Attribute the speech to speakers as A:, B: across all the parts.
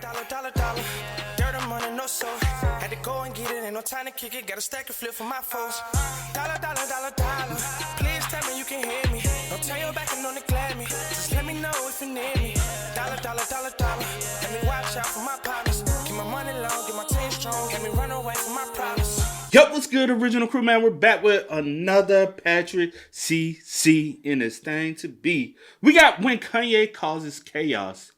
A: Dollar. Dirt and money, no soul. Had to go and get it, ain't no time to kick it. Got a stack of flip for my foes. Dollar. Please tell me you can hear me. Don't turn your back and don't neglect me. Just let me know if you need me. Dollar. Let me watch out for my partners. Keep my money long, get my team strong. Let me run away from my problems.
B: Yup, what's good, original crew, man? We're back with another Patrick CC in this thing to be. We got when Kanye causes chaos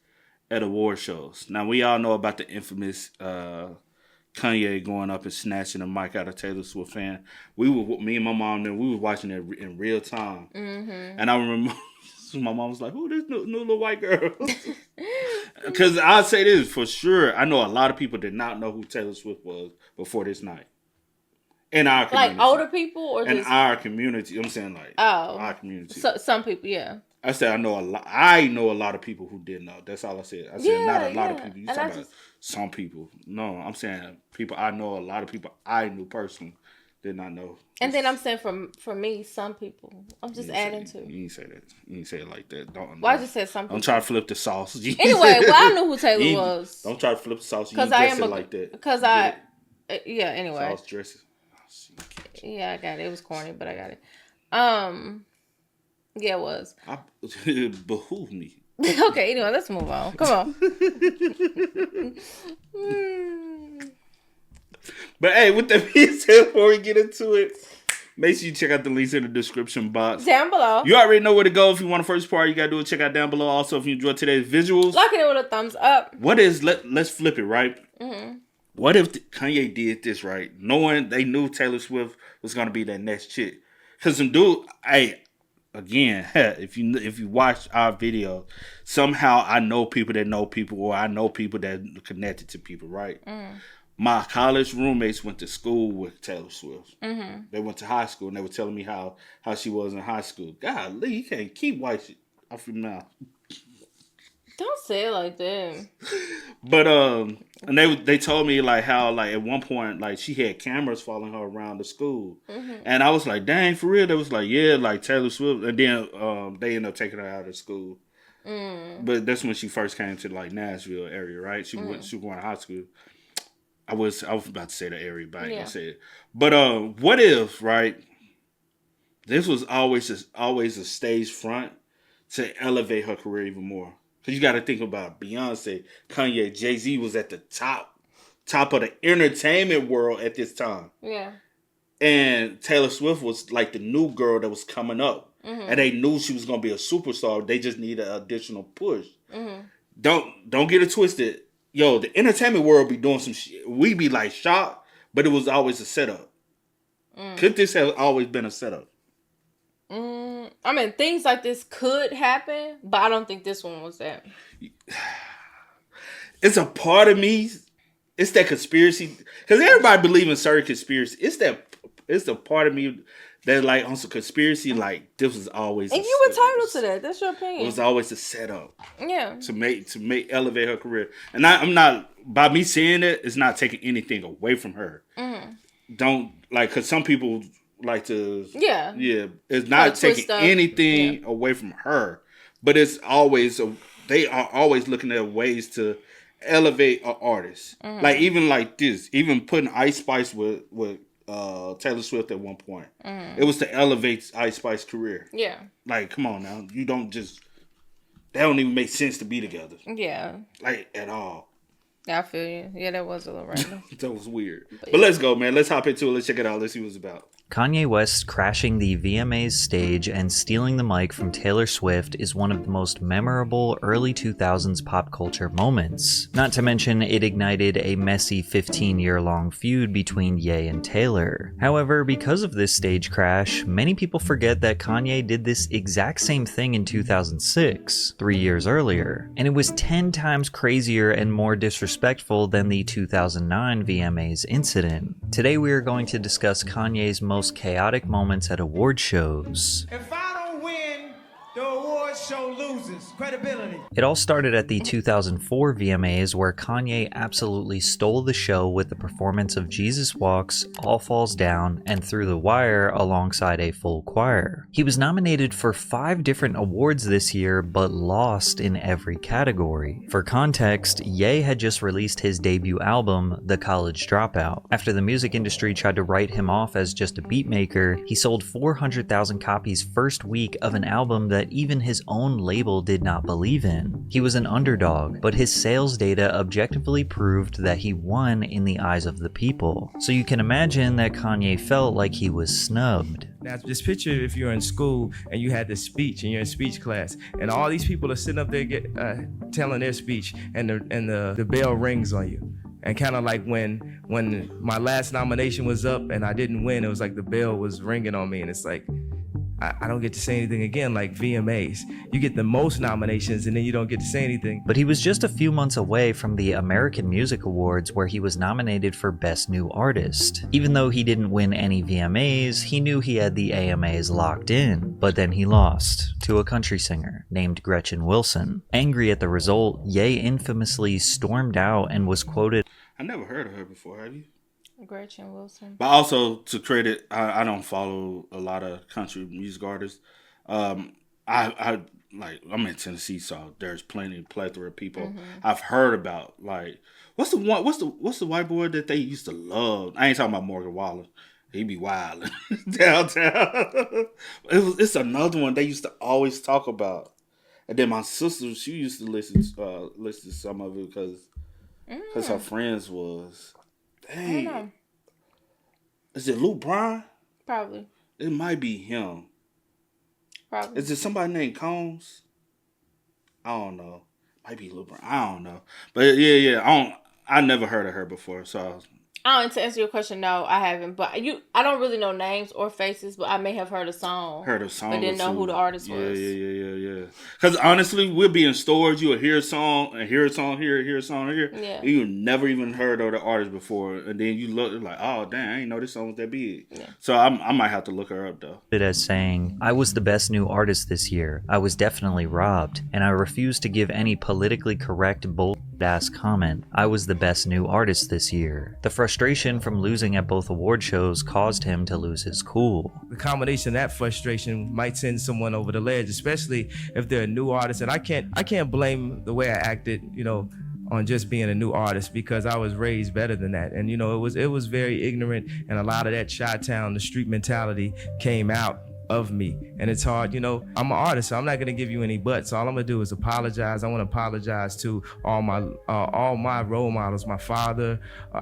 B: at award shows. Now, we all know about the infamous Kanye going up and snatching the mic out of Taylor Swift fan. Me and my mom, we were watching it in real time. Mm-hmm. And I remember my mom was like, "Who this new little white girl?" Because I'll say this for sure. I know a lot of people did not know who Taylor Swift was before this night. In our community.
C: Like older people or
B: in
C: just...
B: our community. I'm saying like our community.
C: So, some people, yeah.
B: I said I know a lot. I know a lot of people who didn't know. That's all I said. I said not a lot of people. You talking about some people. No, I'm saying people I know. A lot of people I knew personally did not know.
C: And then I'm saying for me, some people. I'm just adding to.
B: You didn't say that. You didn't say it like that. Don't.
C: Well, I just said some people.
B: Don't try to flip the sauce.
C: Anyway, well, I knew who Taylor was.
B: Don't try to flip the sauce. You didn't dress it like that.
C: Because anyway.
B: Sauce dressing.
C: Yeah, I got it. It was corny, but I got it. Yeah, it was.
B: It behooved me.
C: Okay, anyway, let's move on. Come on.
B: But hey, with that being said, before we get into it, make sure you check out the links in the description box.
C: Down below.
B: You already know where to go. If you want the first part, you got to do it. Check out down below. Also, if you enjoyed today's visuals.
C: Lock it in with a thumbs up.
B: Let's flip it, right?
C: Mm-hmm.
B: What if Kanye did this, right? Knowing they knew Taylor Swift was going to be that next chick. Because some dude, again, if you watch our video, somehow I know people that know people, or I know people that are connected to people, right? Mm. My college roommates went to school with Taylor Swift. Mm-hmm. They went to high school, and they were telling me how she was in high school. Golly, you can't keep white shit off your mouth.
C: Don't say it like that.
B: But and they told me like how like at one point like she had cameras following her around the school, and I was like, dang, for real? They was like, yeah, like Taylor Swift, and then they ended up taking her out of school. But that's when she first came to like Nashville area, right? She was going to high school. I was about to say the area, but I ain't gonna say it. But what if, right? This was always a stage front to elevate her career even more. Because you got to think about Beyonce, Kanye, Jay-Z was at the top of the entertainment world at this time. Yeah. And Taylor Swift was like the new girl that was coming up. Mm-hmm. And they knew she was going to be a superstar. They just needed an additional push. Mm-hmm. Don't get it twisted. Yo, the entertainment world be doing some shit. We be like shocked, but it was always a setup. Could this have always been a setup?
C: I mean, things like this could happen, but I don't think this one was that.
B: It's a part of me. It's that conspiracy, because everybody believes in certain conspiracy. It's the part of me that like on some conspiracy, like this was always.
C: And you entitled to that. That's your opinion.
B: It was always a setup.
C: Yeah.
B: To make elevate her career, and I'm not by me saying it. It's not taking anything away from her. Don't like because some people. Like to it's not taking anything away from her, but it's always they are always looking at ways to elevate an artist. Like even like this, even putting Ice Spice with Taylor Swift at one point, it was to elevate Ice Spice's career. Yeah, like come on now, you don't just that don't even make sense to be together. Yeah, like at all.
C: I feel you. Yeah, that was a little random.
B: That was weird. But let's go, man. Let's hop into it. Let's check it out. Let's see what it's about.
D: Kanye West crashing the VMAs stage and stealing the mic from Taylor Swift is one of the most memorable early 2000s pop culture moments. Not to mention, it ignited a messy 15-year-long feud between Ye and Taylor. However, because of this stage crash, many people forget that Kanye did this exact same thing in 2006, 3 years earlier, and it was 10 times crazier and more disrespectful than the 2009 VMAs incident. Today we are going to discuss Kanye's most chaotic moments at award shows.
A: If I don't win, the award show loses.
E: loses credibility.
D: It all started at the 2004 VMAs, where Kanye absolutely stole the show with the performance of Jesus Walks, All Falls Down, and Through the Wire alongside a full choir. He was nominated for 5 different awards this year, but lost in every category. For context, Ye had just released his debut album, The College Dropout. After the music industry tried to write him off as just a beatmaker, he sold 400,000 copies first week of an album that even his own label did not believe in. He was an underdog, but his sales data objectively proved that he won in the eyes of the people. So you can imagine that Kanye felt like he was snubbed.
E: Now, just picture if you're in school and you had this speech and you're in speech class, and all these people are sitting up there telling their speech, and the bell rings on you. And kind of like when my last nomination was up and I didn't win, it was like the bell was ringing on me, and it's like, I don't get to say anything again, like VMAs. You get the most nominations and then you don't get to say anything.
D: But he was just a few months away from the American Music Awards, where he was nominated for Best New Artist. Even though he didn't win any VMAs, he knew he had the AMAs locked in. But then he lost to a country singer named Gretchen Wilson. Angry at the result, Ye infamously stormed out and was quoted,
B: I never heard of her before, have you?
C: Gretchen Wilson.
B: But also, to credit, I don't follow a lot of country music artists. I'm in Tennessee, so there's plethora of people I've heard about. Like, what's the white boy that they used to love? I ain't talking about Morgan Wallen. He be wild downtown. It's another one they used to always talk about. And then my sister, she used to listen to some of it because her friends was. Dang. Is it Luke Bryan?
C: Probably.
B: It might be him.
C: Probably.
B: Is it somebody named Combs? I don't know. Might be Luke Bryan. I don't know. But yeah. I never heard of her before, so
C: To answer your question, no, I haven't. But I don't really know names or faces, but I may have heard a song. But didn't know who the artist was.
B: Yeah. Because honestly, we'll be in stores, you'll hear a song, and hear a song here, hear a song here.
C: Yeah.
B: You never even heard of the artist before, and then you look like, oh dang, I didn't know this song was that big. Yeah. So I might have to look her up though.
D: It as saying, I was the best new artist this year. I was definitely robbed, and I refuse to give any politically correct bull-ass comment. I was the best new artist this year. The frustration from losing at both award shows caused him to lose his cool.
E: The combination of that frustration might send someone over the ledge, especially if they're a new artist. And I can't blame the way I acted, on just being a new artist, because I was raised better than that. And it was very ignorant, and a lot of that Chi-Town, the street mentality came out of me. And it's hard, I'm an artist, so I'm not gonna give you any buts. All I'm gonna do is apologize. I want to apologize to all my role models, my father,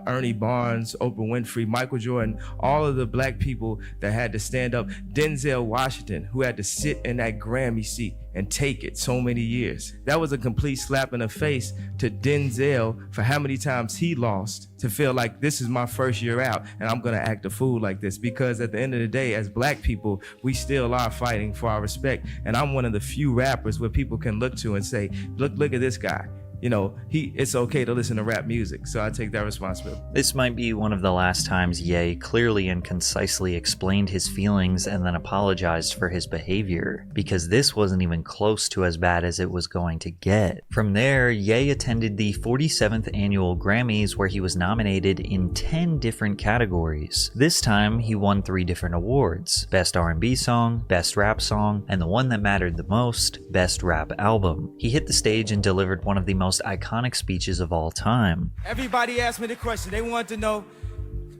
E: Ernie Barnes, Oprah Winfrey, Michael Jordan, all of the black people that had to stand up, Denzel Washington, who had to sit in that Grammy seat and take it so many years. That was a complete slap in the face to Denzel for how many times he lost, to feel like this is my first year out and I'm gonna act a fool like this. Because at the end of the day, as black people, we still are fighting for our respect. And I'm one of the few rappers where people can look to and say, look at this guy. It's okay to listen to rap music. So I take that responsibility.
D: This might be one of the last times Ye clearly and concisely explained his feelings and then apologized for his behavior, because this wasn't even close to as bad as it was going to get. From there, Ye attended the 47th annual Grammys, where he was nominated in 10 different categories. This time, he won 3 different awards: Best R&B Song, Best Rap Song, and the one that mattered the most, Best Rap Album. He hit the stage and delivered one of the most iconic speeches of all time.
E: Everybody asked me the question. They wanted to know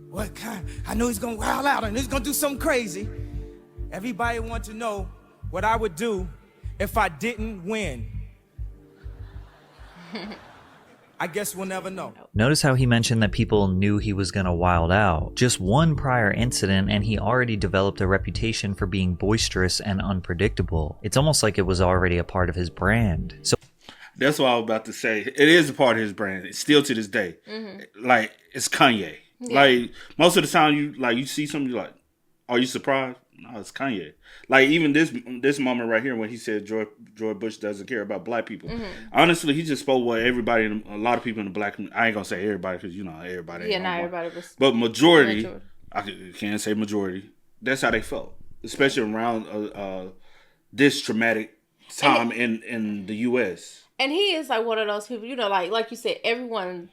E: what kind. I know he's gonna wild out and he's gonna do something crazy. Everybody wanted to know what I would do if I didn't win. I guess we'll never know.
D: Notice how he mentioned that people knew he was gonna wild out. Just one prior incident and he already developed a reputation for being boisterous and unpredictable. It's almost like it was already a part of his brand. So
B: that's what I was about to say. It is a part of his brand. It's still to this day. Like, it's Kanye. Yeah. Like, most of the time you see something, you're like, are you surprised? No, it's Kanye. Like, even this moment right here when he said George Bush doesn't care about black people. Honestly, he just spoke what everybody, a lot of people in the black community, I ain't gonna say everybody because everybody ain't not everybody was, but majority. I can't say majority. That's how they felt, especially around this traumatic time in the U.S.
C: And he is like one of those people, like you said, everyone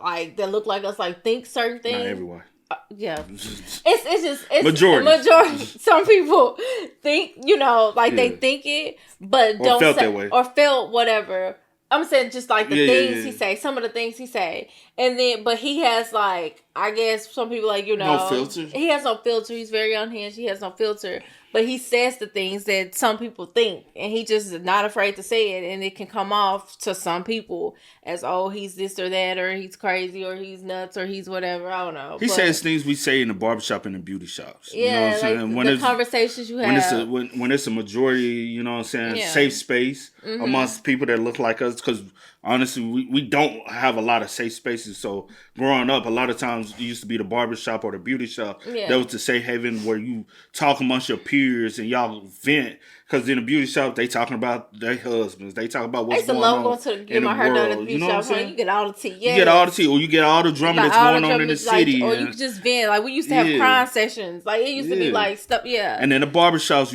C: like that look like us like think certain things.
B: Not everyone.
C: Yeah, it's
B: majority.
C: Some people think they think it, but
B: or
C: don't
B: felt
C: say
B: that way.
C: or felt whatever. I'm saying just like the things he say, some of the things he say, and then but he has like I guess some people like
B: no filter.
C: He has no filter. He's very unhinged. He has no filter, but he says the things that some people think, and he just is not afraid to say it, and it can come off to some people as he's this or that, or he's crazy, or he's nuts, or he's whatever. I don't know.
B: He says things we say in the barbershop and the beauty shops.
C: Yeah,
B: you know what I'm saying?
C: When the conversations you have.
B: When it's a majority, you know what I'm saying, safe space amongst people that look like us, because honestly, we don't have a lot of safe spaces. So growing up, a lot of times it used to be the barbershop or the beauty shop.
C: Yeah.
B: That was the safe haven where you talk amongst your peers and y'all vent. Because in the beauty shop, they talking about their husbands. They talk about what's going on
C: to get my hair done at the beauty shop. You get all the tea. Yes.
B: You get all the tea, or you get all the drama that's going on in the city.
C: Or you can just vent. Like, we used to have crime sessions. Like, it used to be like stuff, And
B: then the barbershops,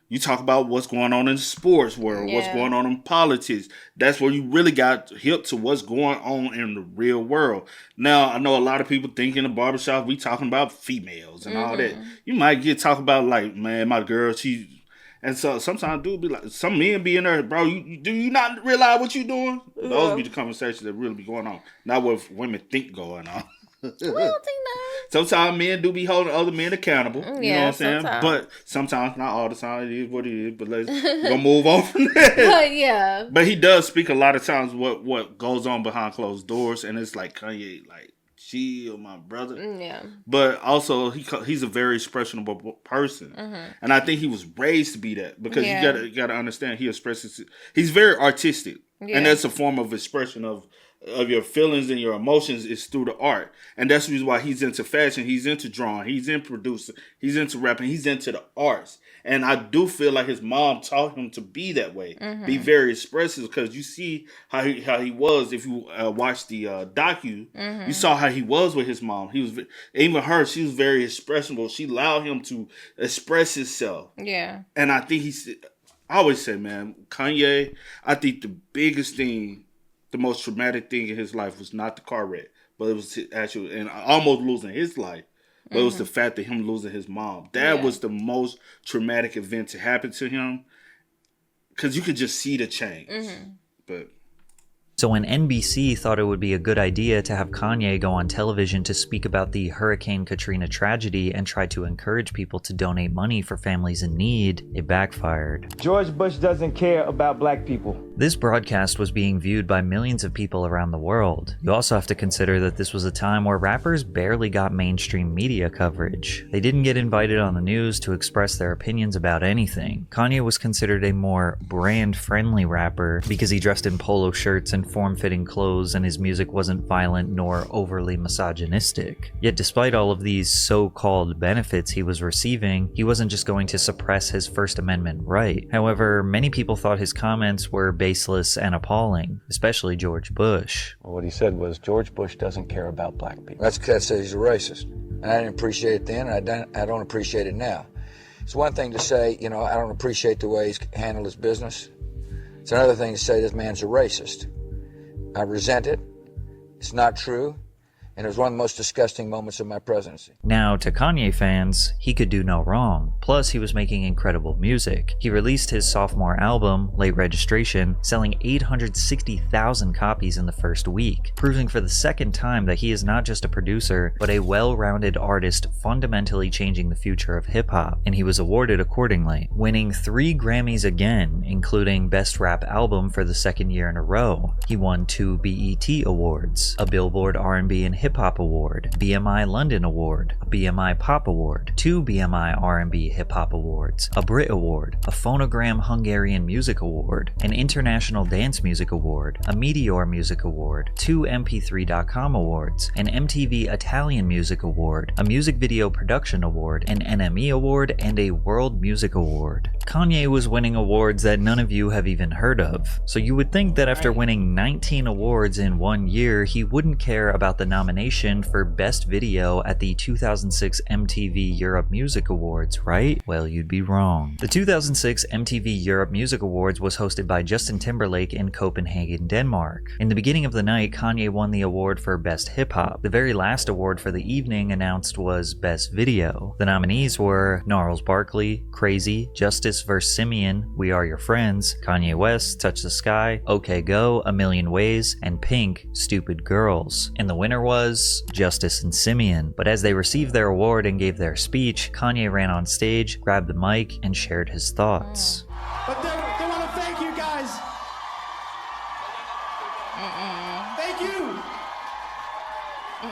B: you talk about what's going on in the sports world, what's going on in politics. That's where you really got hip to what's going on in the real world. Now, I know a lot of people think in the barbershop, we talking about females and all that. You might get talk about like, man, my girl, and so sometimes dude be like, some men be in there, bro, do you not realize what you doing? Those be the conversations that really be going on. Not what women think going on.
C: I don't think that.
B: Sometimes men do be holding other men accountable. You know what I'm saying?
C: Sometimes.
B: But sometimes, not all the time, it is what it is. But let's go move on from that. But he does speak a lot of times what goes on behind closed doors. And it's like, Kanye, like, chill, my brother.
C: Yeah.
B: But also, he's a very expressible person. And I think he was raised to be that. Because you gotta understand, he expresses, he's very artistic. Yeah. And that's a form of expression of your feelings and your emotions is through the art. And that's the reason why he's into fashion, he's into drawing, he's into producing, he's into rapping, he's into the arts. And I do feel like his mom taught him to be that way, be very expressive, because you see how he was. If you watch the docu, you saw how he was with his mom. He was, even her, she was very expressive. She allowed him to express himself. Yeah. And I think I always say, man, Kanye, I think the biggest thing, the most traumatic thing in his life was not the car wreck, but it was actually, and almost losing his life, but it was the fact that him losing his mom. That was the most traumatic event to happen to him, because you could just see the change. But
D: So when NBC thought it would be a good idea to have Kanye go on television to speak about the Hurricane Katrina tragedy and try to encourage people to donate money for families in need, it backfired.
F: George Bush doesn't care about black people.
D: This broadcast was being viewed by millions of people around the world. You also have to consider that this was a time where rappers barely got mainstream media coverage. They didn't get invited on the news to express their opinions about anything. Kanye was considered a more brand-friendly rapper because he dressed in polo shirts and form-fitting clothes, and his music wasn't violent nor overly misogynistic. Yet despite all of these so-called benefits he was receiving, he wasn't just going to suppress his First Amendment right. However, many people thought his comments were baseless and appalling, especially George Bush.
G: Well, what he said was, George Bush doesn't care about black people.
H: That's because he's a racist. And I didn't appreciate it then, and I don't appreciate it now. It's one thing to say, I don't appreciate the way he's handled his business. It's another thing to say this man's a racist. I resent it. It's not true. And it was one of the most disgusting moments of my presidency.
D: Now, to Kanye fans, he could do no wrong. Plus, he was making incredible music. He released his sophomore album, Late Registration, selling 860,000 copies in the first week, proving for the second time that he is not just a producer, but a well-rounded artist fundamentally changing the future of hip-hop, and he was awarded accordingly, winning 3 Grammys again, including Best Rap Album for the second year in a row. He won 2 BET Awards, a Billboard R&B and Hip Hop Award, BMI London Award, a BMI Pop Award, 2 BMI R&B Hip Hop Awards, a Brit Award, a Phonogram Hungarian Music Award, an International Dance Music Award, a Meteor Music Award, 2 MP3.com Awards, an MTV Italian Music Award, a Music Video Production Award, an NME Award, and a World Music Award. Kanye was winning awards that none of you have even heard of, so you would think that after winning 19 awards in 1 year, he wouldn't care about the nomination nomination for Best Video at the 2006 MTV Europe Music Awards, right? Well, you'd be wrong. The 2006 MTV Europe Music Awards was hosted by Justin Timberlake in Copenhagen, Denmark. In the beginning of the night, Kanye won the award for Best Hip Hop. The very last award for the evening announced was Best Video. The nominees were Gnarls Barkley, Crazy, Justice vs. Simeon, We Are Your Friends, Kanye West, Touch the Sky, OK Go, A Million Ways, and Pink, Stupid Girls. And the winner was Justice and Simeon. But as they received their award and gave their speech, Kanye ran on stage, grabbed the mic, and shared his thoughts.
I: But they want to thank you guys. Thank you. Oh,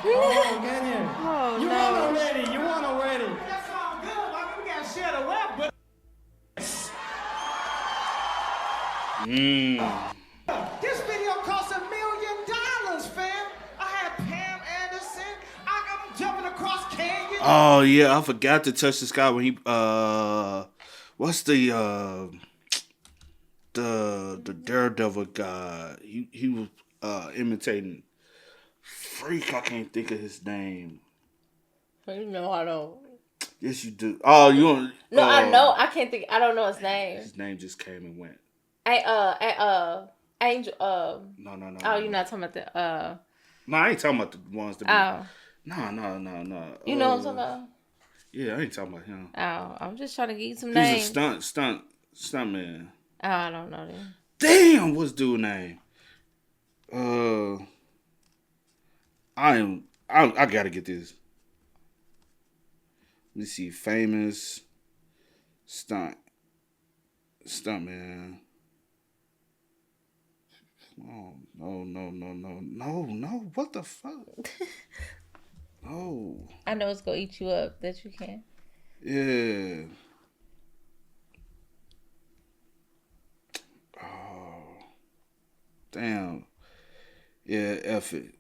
I: Kanye.
C: Oh,
I: You
C: no.
I: won already. You won already. That's all good. Like, we got to share the wealth, but this video cost $1 million, fam. I had Pam Anderson. I'm jumping across Kanye.
B: Oh yeah, I forgot to touch the sky when he what's the Daredevil guy? He was imitating Freak. I can't think of his name.
C: You know I don't.
B: Yes, you do. Oh, you don't.
C: No, I know. I can't think. I don't know his name.
B: His name just came and went.
C: Angel.
B: No.
C: Oh, you're not talking about the.
B: No, I ain't talking about the ones that.
C: Oh.
B: No.
C: You know what I'm talking about?
B: Yeah, I ain't talking about him.
C: Oh, I'm just trying to get you some
B: He's
C: names.
B: a stunt man.
C: Oh, I don't know them.
B: Damn, what's dude's name? I gotta get this. Let me see. Famous stunt man. Oh, no. What the fuck? No.
C: I know it's gonna eat you up that you can.
B: Yeah. Oh. Damn. Yeah, F it.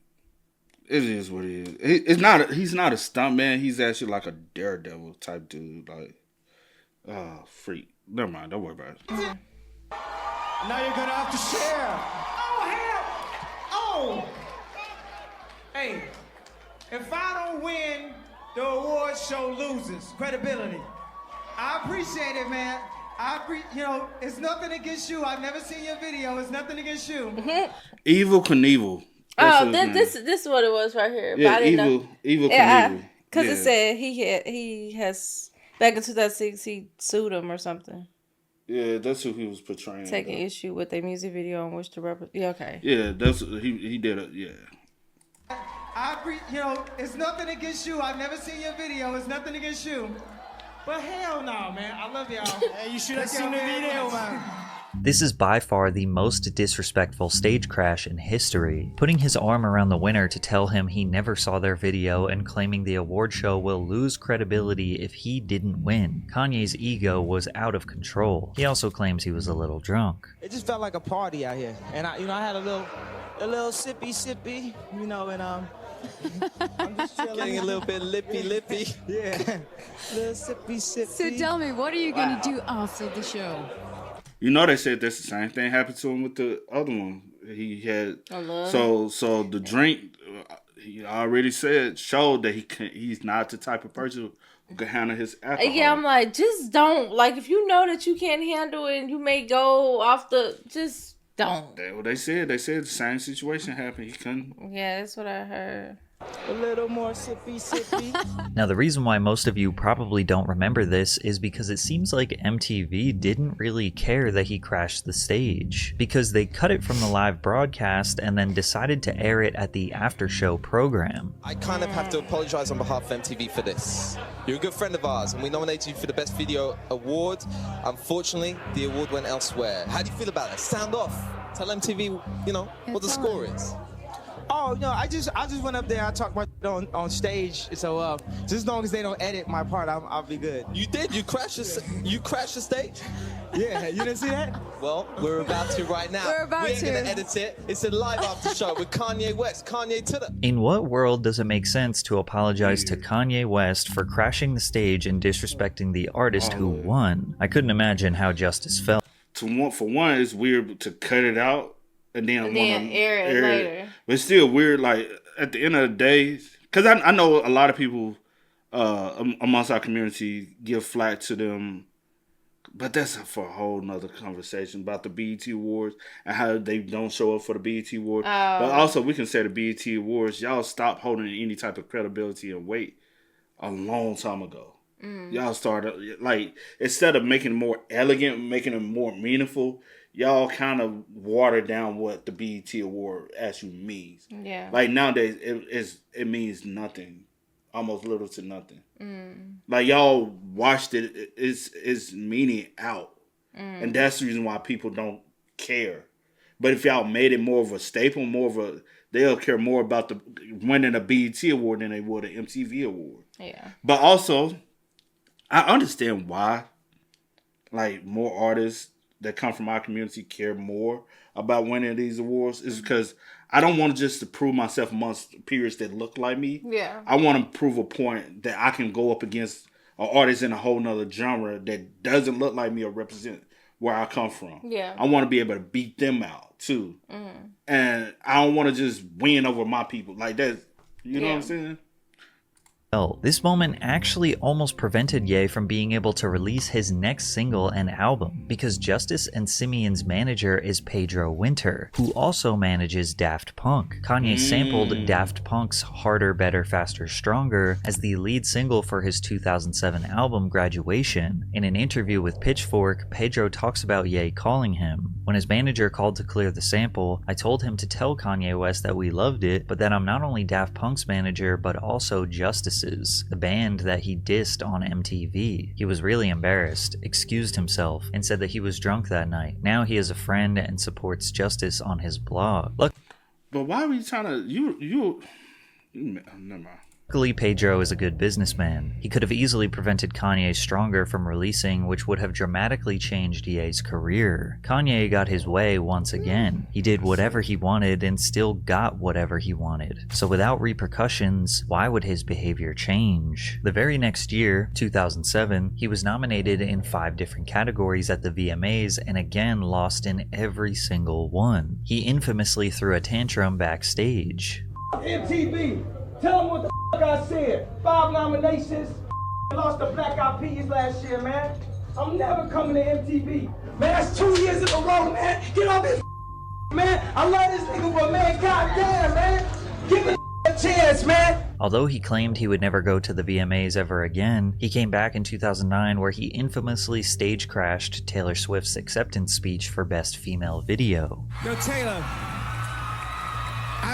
B: It is what it is. He's not a stunt man. He's actually like a daredevil type dude. Like, freak. Never mind. Don't worry about it.
I: Now you're gonna have to share. Oh hell! Oh! Hey, if I don't win, the award show loses credibility. I appreciate it, man. It's nothing against you. I've never seen your video. It's nothing against you.
B: Evil Knievel.
C: Oh, this is what it was right here.
B: Yeah,
C: but I didn't know.
B: Evil Knievel.
C: Because it said he has back in 2006 he sued him or something.
B: Yeah, that's who he was portraying.
C: Taking issue with a music video in which the rapper. Yeah, okay.
B: Yeah, that's he did it. Yeah.
I: It's nothing against you. I've never seen your video. It's nothing against you. But hell no, man. I love y'all. Hey, you should have seen the video, man.
D: This is by far the most disrespectful stage crash in history. Putting his arm around the winner to tell him he never saw their video and claiming the award show will lose credibility if he didn't win. Kanye's ego was out of control. He also claims he was a little drunk.
J: It just felt like a party out here, and I had a little sippy, and I'm just chilling.
K: Getting a little bit lippy.
J: Yeah, little sippy.
L: So tell me, what are you going to do after the show?
B: You know, they said that's the same thing happened to him with the other one. He had so the drink. He already showed that he's not the type of person who can handle his alcohol.
C: Yeah, I'm like, just don't. Like, if you know that you can't handle it and you may go off just don't.
B: That's what they said. They said the same situation happened. He couldn't.
C: Yeah, that's what I heard.
J: A little more sippy.
D: Now, the reason why most of you probably don't remember this is because it seems like MTV didn't really care that he crashed the stage, because they cut it from the live broadcast and then decided to air it at the after show program.
K: I kind of have to apologize on behalf of MTV for this. You're a good friend of ours, and we nominated you for the Best Video Award. Unfortunately, the award went elsewhere. How do you feel about it? Sound off. Tell MTV, what the score is.
J: Oh no, I just went up there. I talked my on stage. So just as long as they don't edit my part, I'll be good.
K: You did. You crashed the stage.
J: Yeah, you didn't see that?
K: Well, we're about to right now. We ain't gonna edit it. It's a live after show with Kanye West. Kanye to the.
D: In what world does it make sense to apologize to Kanye West for crashing the stage and disrespecting the artist who won? I couldn't imagine how Justice felt.
B: For one, it's weird to cut it out and then
C: air it later.
B: But it's still weird. Like at the end of the day, because I know a lot of people amongst our community give flack to them, but that's for a whole nother conversation about the BET Awards and how they don't show up for the BET Awards. But also, we can say the BET Awards, y'all stopped holding any type of credibility and weight a long time ago. Y'all started, like, instead of making it more elegant, making it more meaningful, y'all kind of watered down what the BET Award actually means.
C: Yeah.
B: Like, nowadays, it means nothing. Almost little to nothing. Like, y'all watched it, it's meaning out. And that's the reason why people don't care. But if y'all made it more of a staple, they'll care more about the winning a BET Award than they would an MTV Award.
C: Yeah.
B: But also, I understand why, like, more artists that come from our community care more about winning these awards is because I don't want just to prove myself amongst peers that look like me.
C: Yeah.
B: I want to prove a point that I can go up against an artist in a whole nother genre that doesn't look like me or represent where I come from.
C: Yeah.
B: I want to be able to beat them out too. And I don't want to just win over my people like that. You know what I'm saying?
D: Well, this moment actually almost prevented Ye from being able to release his next single and album, because Justice and Simeon's manager is Pedro Winter, who also manages Daft Punk. Kanye sampled Daft Punk's Harder, Better, Faster, Stronger as the lead single for his 2007 album Graduation. In an interview with Pitchfork, Pedro talks about Ye calling him. When his manager called to clear the sample, I told him to tell Kanye West that we loved it, but that I'm not only Daft Punk's manager, but also Justice's, the band that he dissed on MTV. He was really embarrassed, excused himself, and said that he was drunk that night. Now he is a friend and supports Justice on his blog. Look.
B: But why were you trying to... Never mind.
D: Luckily, Pedro is a good businessman. He could have easily prevented Kanye Stronger from releasing, which would have dramatically changed Ye's career. Kanye got his way once again. He did whatever he wanted and still got whatever he wanted. So without repercussions, why would his behavior change? The very next year, 2007, he was nominated in 5 different categories at the VMAs and again lost in every single one. He infamously threw a tantrum backstage.
F: MTV, tell them what the I said. 5 nominations. Lost the Black Eyed Peas last year, man. I'm never coming to MTV. Man, that's 2 years in a row, man. Get off this man. I love this nigga, but man, goddamn, man. Give him a chance, man.
D: Although he claimed he would never go to the VMAs ever again, he came back in 2009 where he infamously stage crashed Taylor Swift's acceptance speech for Best Female Video.
I: Yo, Taylor,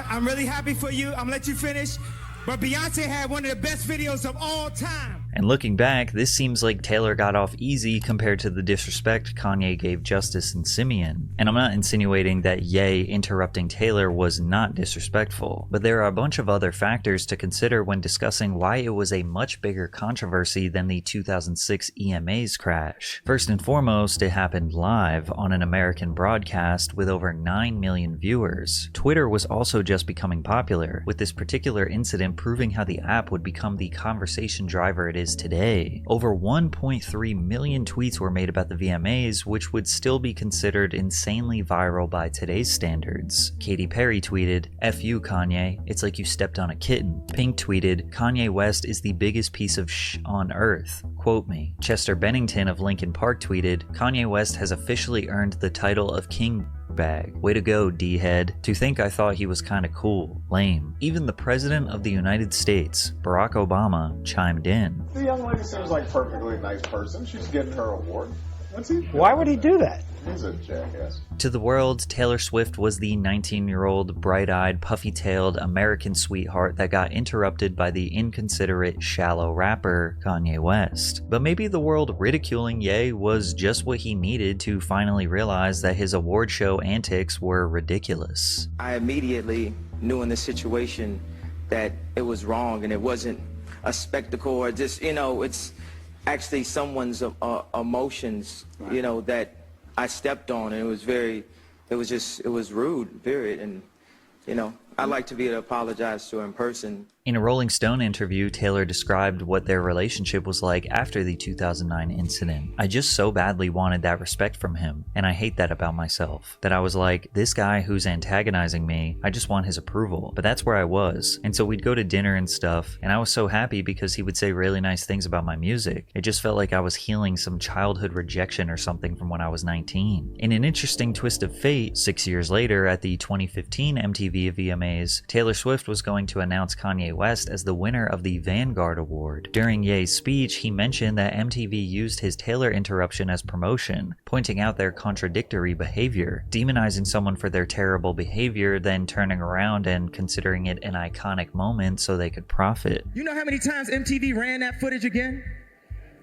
I: I'm really happy for you. I'm gonna let you finish. But Beyonce had one of the best videos of all time.
D: And looking back, this seems like Taylor got off easy compared to the disrespect Kanye gave Justice and Simeon. And I'm not insinuating that Ye interrupting Taylor was not disrespectful, but there are a bunch of other factors to consider when discussing why it was a much bigger controversy than the 2006 EMA's crash. First and foremost, it happened live on an American broadcast with over 9 million viewers. Twitter was also just becoming popular, with this particular incident proving how the app would become the conversation driver it is today. Over 1.3 million tweets were made about the VMAs, which would still be considered insanely viral by today's standards. Katy Perry tweeted, "F you, Kanye, it's like you stepped on a kitten." Pink tweeted, "Kanye West is the biggest piece of sh on earth. Quote me." Chester Bennington of Linkin Park tweeted, "Kanye West has officially earned the title of King Bag. Way to go, D-head. To think I thought he was kinda cool. Lame." Even the President of the United States, Barack Obama, chimed in.
M: The young lady seems like a perfectly nice person. She's getting her award. What's he?
G: Why would he do that?
M: He's a jackass.
D: To the world, Taylor Swift was the 19-year-old, bright-eyed, puffy-tailed American sweetheart that got interrupted by the inconsiderate, shallow rapper Kanye West. But maybe the world ridiculing Ye was just what he needed to finally realize that his award show antics were ridiculous.
J: I immediately knew in this situation that it was wrong and it wasn't a spectacle or just, it's actually someone's emotions, that I stepped on, and it was rude, period. And, I'd like to be able to apologize to her in person.
D: In a Rolling Stone interview, Taylor described what their relationship was like after the 2009 incident. I just so badly wanted that respect from him, and I hate that about myself. That I was like, this guy who's antagonizing me, I just want his approval. But that's where I was. And so we'd go to dinner and stuff, and I was so happy because he would say really nice things about my music. It just felt like I was healing some childhood rejection or something from when I was 19. In an interesting twist of fate, 6 years later at the 2015 MTV VMAs, Taylor Swift was going to announce Kanye West as the winner of the Vanguard Award. During Ye's speech, he mentioned that MTV used his Taylor interruption as promotion, pointing out their contradictory behavior, demonizing someone for their terrible behavior, then turning around and considering it an iconic moment so they could profit.
F: You know how many times MTV ran that footage again?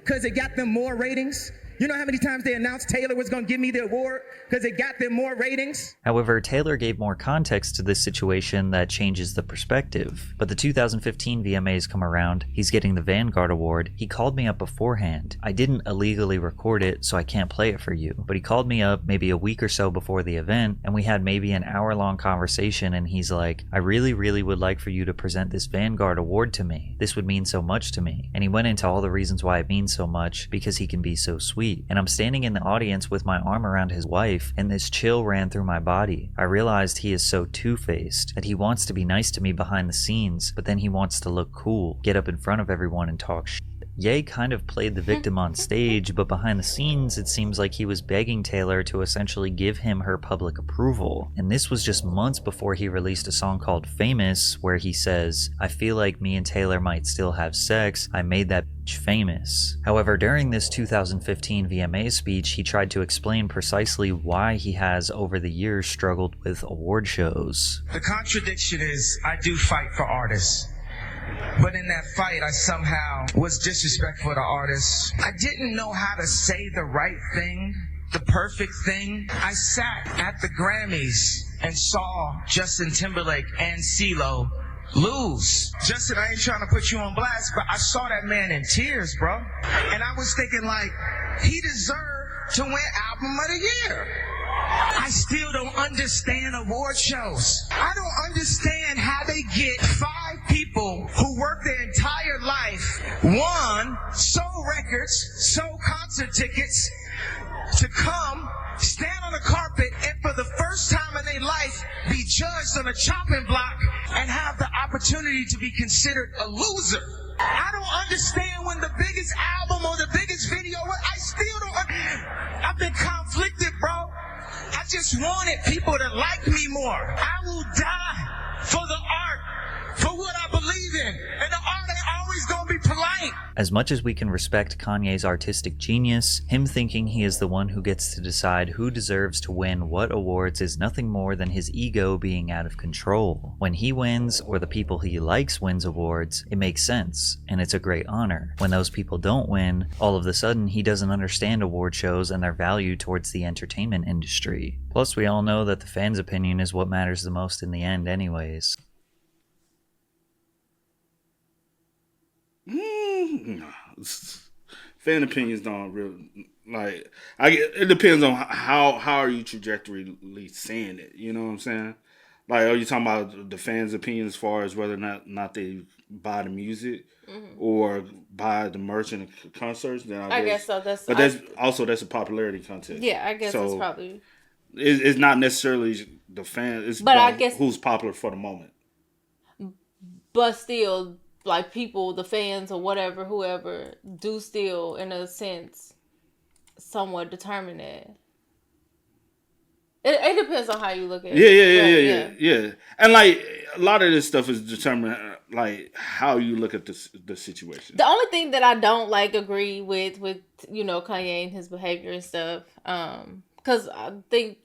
F: Because it got them more ratings? You know how many times they announced Taylor was going to give me the award because it got them more ratings?
D: However, Taylor gave more context to this situation that changes the perspective. But the 2015 VMAs come around, he's getting the Vanguard Award. He called me up beforehand. I didn't illegally record it, so I can't play it for you. But he called me up maybe a week or so before the event, and we had maybe an hour-long conversation, and he's like, I really would like for you to present this Vanguard Award to me. This would mean so much to me. And he went into all the reasons why it means so much, because he can be so sweet. And I'm standing in the audience with my arm around his wife, and this chill ran through my body. I realized he is so two-faced, that he wants to be nice to me behind the scenes, but then he wants to look cool, get up in front of everyone and talk shit. Ye kind of played the victim on stage, but behind the scenes it seems like he was begging Taylor to essentially give him her public approval. And this was just months before he released a song called Famous, where he says, I feel like me and Taylor might still have sex, I made that bitch famous. However, during this 2015 VMA speech, he tried to explain precisely why he has over the years struggled with award shows.
F: The contradiction is, I do fight for artists. But in that fight, I somehow was disrespectful to artists. I didn't know how to say the right thing, the perfect thing. I sat at the Grammys and saw Justin Timberlake and CeeLo lose. Justin, I ain't trying to put you on blast, but I saw that man in tears, bro. And I was thinking, like, he deserved to win Album of the Year. I still don't understand award shows. I don't understand how they get 5 people who work their entire life, one, sold records, sold concert tickets, to come, stand on the carpet, and for the first time in their life, be judged on a chopping block and have the opportunity to be considered a loser. I don't understand when the biggest album or the biggest video, I still don't, I've been conflicted, bro. I just wanted people to like me more. I will die for the art, for what I believe in. And the art ain't always gonna be polite.
D: As much as we can respect Kanye's artistic genius, him thinking he is the one who gets to decide who deserves to win what awards is nothing more than his ego being out of control. When he wins, or the people he likes wins awards, it makes sense, and it's a great honor. When those people don't win, all of a sudden he doesn't understand award shows and their value towards the entertainment industry. Plus, we all know that the fans' opinion is what matters the most in the end anyways.
B: Fan opinions don't really like. It depends on how are you trajectoryly saying it. You know what I'm saying? Like, are you talking about the fans' opinion as far as whether or not they buy the music or buy the merch and the concerts? Then I guess
C: so.
B: That's a popularity contest.
C: Yeah, I guess
B: so
C: it's probably.
B: It's not necessarily the fan. It's
C: but I guess
B: who's popular for the moment.
C: But still, like, people, the fans or whatever, whoever, do still, in a sense, somewhat determine that. It depends on how you look at it.
B: Yeah. And, like, a lot of this stuff is determined, like, how you look at the situation.
C: The only thing that I don't, agree with, Kanye and his behavior and stuff, because I think,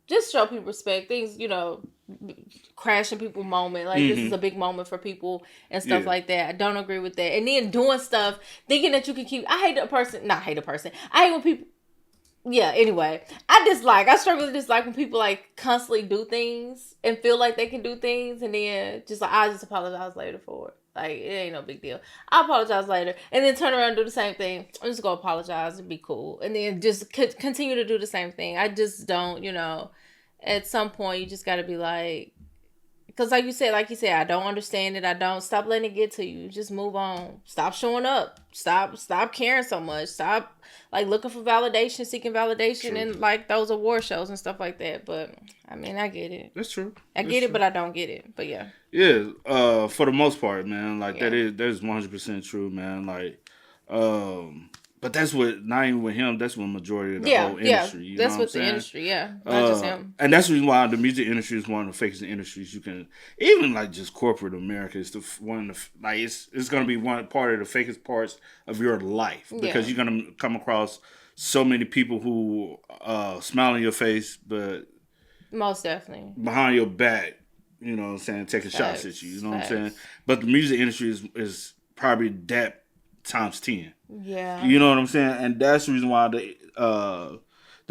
C: just show people respect. Things, crashing people moment. Like, this is a big moment for people and stuff like that. I don't agree with that. And then doing stuff, thinking that you can keep... I hate when people... Yeah, anyway. I struggle with dislike when people, constantly do things and feel like they can do things and then just, I just apologize later for it. Like, it ain't no big deal. I apologize later. And then turn around and do the same thing. I'm just going to apologize and be cool. And then just continue to do the same thing. I just don't, at some point, you just got to be like, Because like you said, I don't understand it. I don't. Stop letting it get to you. Just move on. Stop showing up. Stop caring so much. Stop like looking for validation, seeking validation in like those award shows and stuff like that. But I mean, I get it.
B: That's true.
C: I get it, but I don't get it. But yeah.
B: Yeah, for the most part, man. Like that is 100% true, man. Like, but that's what not even with him. That's what majority of the whole industry. You
C: that's
B: know
C: what the industry. Yeah, not just him.
B: And that's the reason why the music industry is one of the fakest industries you can. Even like just corporate America is one of the like it's gonna be one part of the fakest parts of your life because you're gonna come across so many people who smile in your face, but
C: most definitely
B: behind your back. You know what I'm saying? Taking shots at you. You know what I'm saying? But the music industry is probably that times 10.
C: Yeah.
B: You know what I'm saying? And that's the reason why the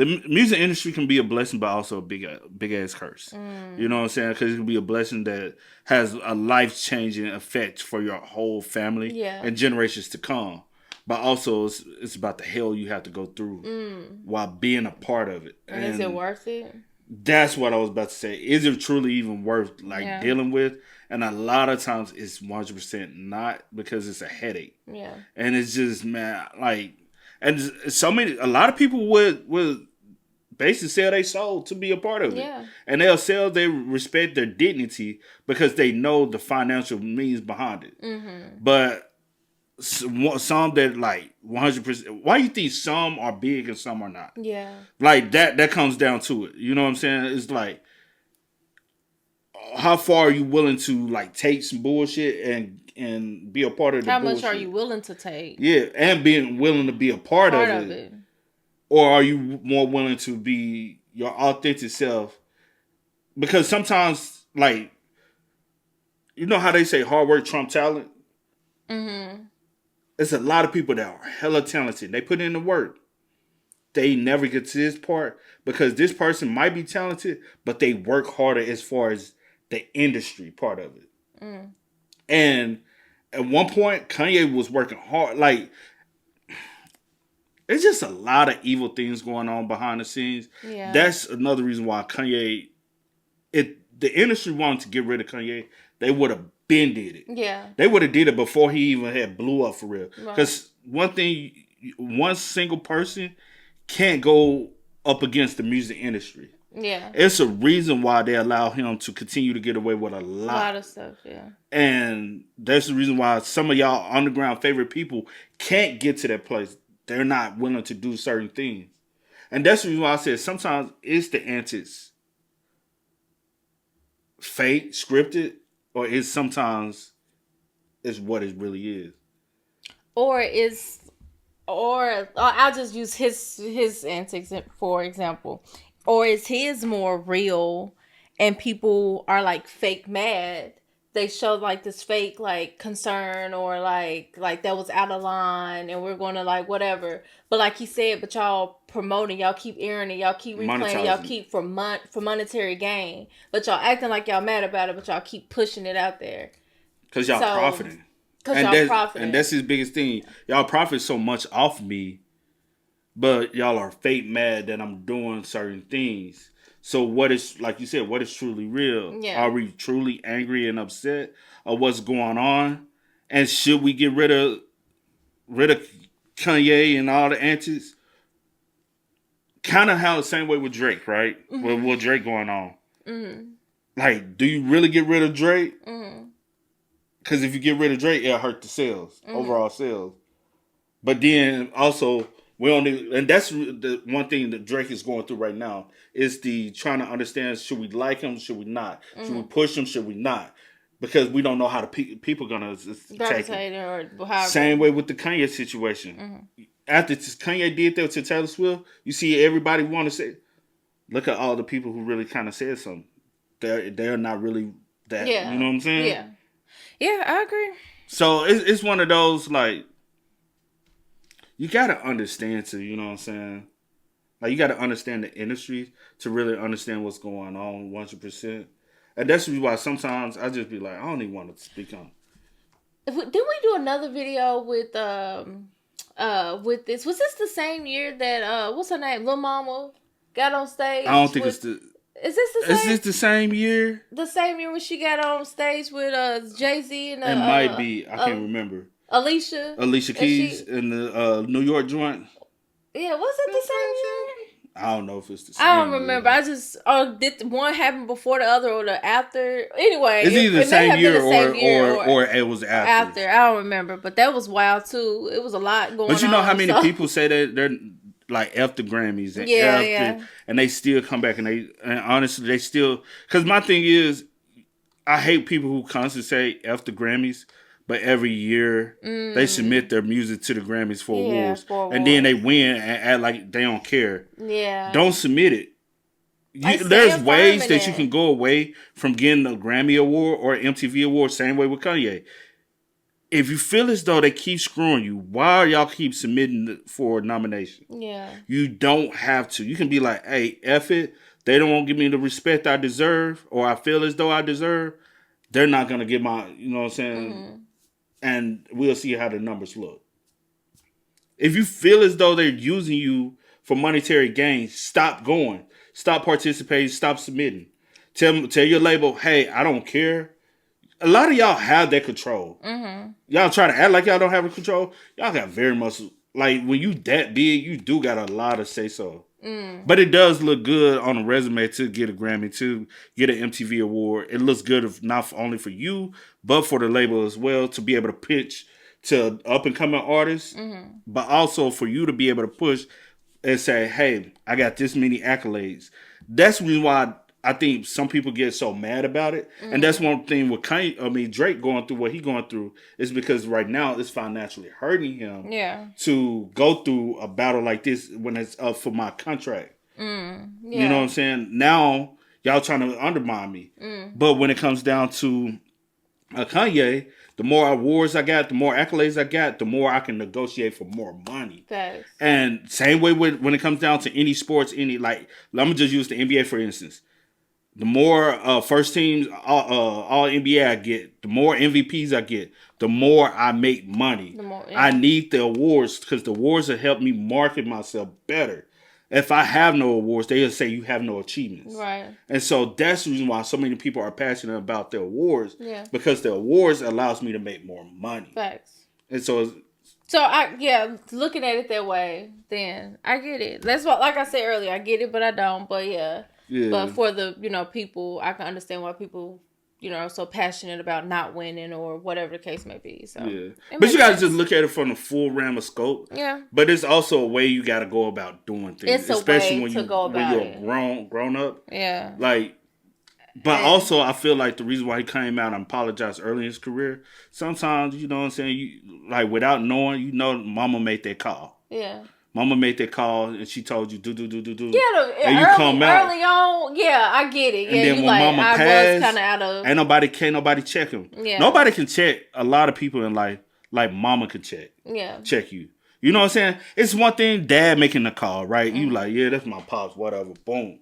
B: music industry can be a blessing, but also a big ass curse. You know what I'm saying? Because it can be a blessing that has a life changing effect for your whole family and generations to come. But also, it's about the hell you have to go through while being a part of it.
C: And is it worth it?
B: That's what I was about to say. Is it truly even worth dealing with? And a lot of times it's 100% not because it's a headache. Yeah. And it's just, man, like, and a lot of people would basically sell their soul to be a part of it. Yeah. And they'll sell their respect, their dignity because they know the financial means behind it. Mm-hmm. But some that like 100%. Why do you think some are big and some are not? Yeah. Like that comes down to it. You know what I'm saying? It's like, how far are you willing to like take some bullshit and be a part of the bullshit? How much
C: are you willing to take?
B: Yeah, and being willing to be a part of it. Or are you more willing to be your authentic self? Because sometimes, like, you know how they say hard work trump talent? Mm-hmm. There's a lot of people that are hella talented. They put in the work. They never get to this part because this person might be talented, but they work harder as far as the industry part of it. Mm. And at one point, Kanye was working hard. Like, there's just a lot of evil things going on behind the scenes. Yeah. That's another reason why Kanye, the industry wanted to get rid of Kanye, they would have been did it. Yeah. They would have did it before he even had blew up for real. Because one thing, one single person can't go up against the music industry. Yeah. It's a reason why they allow him to continue to get away with a lot
C: of stuff, yeah.
B: And that's the reason why some of y'all underground favorite people can't get to that place. They're not willing to do certain things. And that's the reason why I said sometimes it's the antics fake, scripted, or is sometimes it's what it really is.
C: Or I'll just use his antics for example. Or is his more real and people are like fake mad? They show like this fake like concern or like that was out of line and we're going to like whatever. But like he said, but y'all promoting, y'all keep airing it, y'all keep replaying, y'all keep for monetary gain. But y'all acting like y'all mad about it, but y'all keep pushing it out there.
B: Because y'all profiting. And that's his biggest thing. Y'all profit so much off me, but y'all are fake mad that I'm doing certain things. So what is, like you said, what is truly real? Yeah. Are we truly angry and upset of what's going on? And should we get rid of Kanye and all the antics? Kind of how the same way with Drake, right? Mm-hmm. With Drake going on. Mm-hmm. Like, do you really get rid of Drake? Mm-hmm. Because if you get rid of Drake, it'll hurt the sales, overall sales. But then also, and that's the one thing that Drake is going through right now, is the trying to understand, should we like him, should we not? Mm-hmm. Should we push him, should we not? Because we don't know how the people going to take him. Same way with the Kanye situation. Mm-hmm. After Kanye did that to Taylor Swift, you see everybody want to say, look at all the people who really kind of said something. They're not really that, you know what I'm saying?
C: Yeah. Yeah, I agree.
B: So it's one of those, like, you got to understand to, you know what I'm saying? Like, you got to understand the industry to really understand what's going on 100%. And that's why sometimes I just be like, I don't even want to speak on it.
C: Didn't we do another video with this? Was this the same year that, what's her name? Lil Mama got on stage?
B: I don't think it's the...
C: Is this the same?
B: Is this the same year?
C: The same year when she got on stage with Jay-Z and
B: It might be. I can't remember.
C: Alicia
B: Keys in the New York joint.
C: Yeah, was it the same year?
B: I don't know if it's the same.
C: I don't remember. I just did one happen before the other or the after? Anyway,
B: it's either the same year or it was after.
C: I don't remember, but that was wild too. It was a lot going on.
B: But you know how many people say that they're like F the Grammys and and they still come back and honestly they still, because my thing is I hate people who constantly say F the Grammys. But every year they submit their music to the Grammys for awards, and then they win and act like they don't care.
C: Yeah,
B: don't submit it. There's ways that you can go away from getting a Grammy award or an MTV award. Same way with Kanye. If you feel as though they keep screwing you, why are y'all keep submitting for a nomination?
C: Yeah,
B: you don't have to. You can be like, hey, F it. They don't want to give me the respect I deserve, or I feel as though I deserve. They're not gonna get my, you know what I'm saying. Mm-hmm. And we'll see how the numbers look. If you feel as though they're using you for monetary gains, stop going. Stop participating. Stop submitting. Tell your label, hey, I don't care. A lot of y'all have that control. Mm-hmm. Y'all try to act like y'all don't have a control. Y'all got very much, like when you that big, you do got a lot of say so. But it does look good on a resume to get a Grammy, to get an MTV award. It looks good not only for you, but for the label as well, to be able to pitch to up-and-coming artists, but also for you to be able to push and say, hey, I got this many accolades. That's the reason why I think some people get so mad about it. And that's one thing with Drake going through what he's going through is because right now it's financially hurting him to go through a battle like this when it's up for my contract. You know what I'm saying? Now y'all trying to undermine me. But when it comes down to Kanye, the more awards I got, the more accolades I got, the more I can negotiate for more money.
C: Thanks.
B: And same way when it comes down to any sports, let me just use the NBA for instance. The more first teams, all NBA I get, the more MVPs I get, the more I make money. I need the awards because the awards will help me market myself better. If I have no awards, they'll say you have no achievements.
C: Right.
B: And so that's the reason why so many people are passionate about the awards. Yeah. Because the awards allows me to make more money.
C: Facts.
B: And so
C: looking at it that way, then I get it. That's what, like I said earlier, I get it, but I don't. But yeah. But for the, people, I can understand why people, are so passionate about not winning or whatever the case may be. So
B: but you gotta just look at it from the full ram of scope.
C: Yeah.
B: But it's also a way you gotta go about doing things.
C: It's especially when
B: you're grown up.
C: Yeah.
B: Also I feel like the reason why he came out and apologized early in his career, sometimes, you know what I'm saying, you without knowing, mama made that call.
C: Yeah.
B: Mama made that call and she told you do.
C: Yeah,
B: and you come out
C: early on. Yeah, I get it.
B: And then when mama passed,
C: was kind of out of.
B: Can't nobody check him.
C: Yeah.
B: Nobody can check a lot of people in life like mama can check.
C: Yeah.
B: Check you. You know what I'm saying? It's one thing dad making the call, right? You like, yeah, that's my pops, whatever, boom.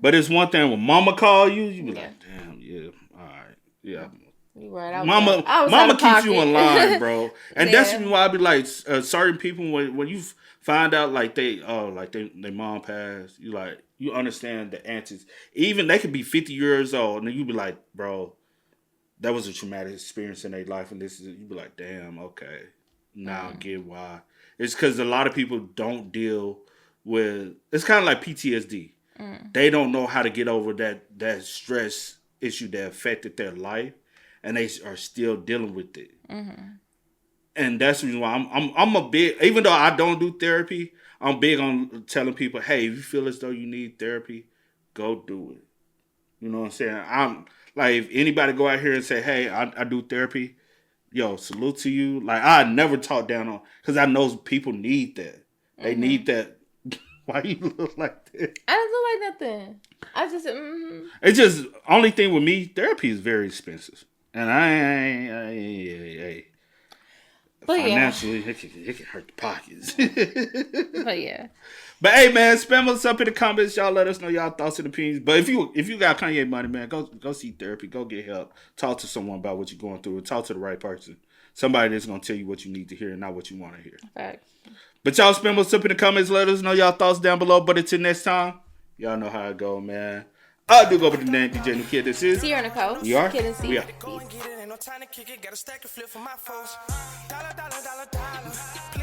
B: But it's one thing when mama call you be like, damn, yeah, all right, yeah.
C: You right.
B: Mama keeps you in line, bro. And that's why I be like, certain people when you find out like they mom passed, you understand the answers. Even they could be 50 years old and then you be like, bro, that was a traumatic experience in their life, and you be like, damn, okay, now I get why. It's because a lot of people don't deal with. It's kind of like PTSD. They don't know how to get over that stress issue that affected their life, and they are still dealing with it. And that's the reason why I'm a big, even though I don't do therapy, I'm big on telling people, hey, if you feel as though you need therapy, go do it. You know what I'm saying? I'm like, if anybody go out here and say, hey, I do therapy, yo, salute to you. Like, I never talk down on, because I know people need that. They need that. Why you look like that?
C: I don't look like nothing. I just
B: It's just, only thing with me, therapy is very expensive. And I
C: but
B: financially, it can hurt the pockets.
C: But yeah.
B: But hey, man, spam us up in the comments. Y'all let us know y'all thoughts and opinions. But if you got Kanye money, man, go see therapy. Go get help. Talk to someone about what you're going through. Talk to the right person. Somebody that's going to tell you what you need to hear and not what you want to hear.
C: Facts.
B: But y'all spam us up in the comments. Let us know y'all thoughts down below. But until next time, y'all know how it go, man. I do go with the name DJ New Kid. This is
C: Sierra Nicole.
B: We are.
C: Kid and C.
B: We are.
A: Go and get it, ain't no time to kick it. Got a stack and flip for my folks. Dollar, dollar, dollar, dollar.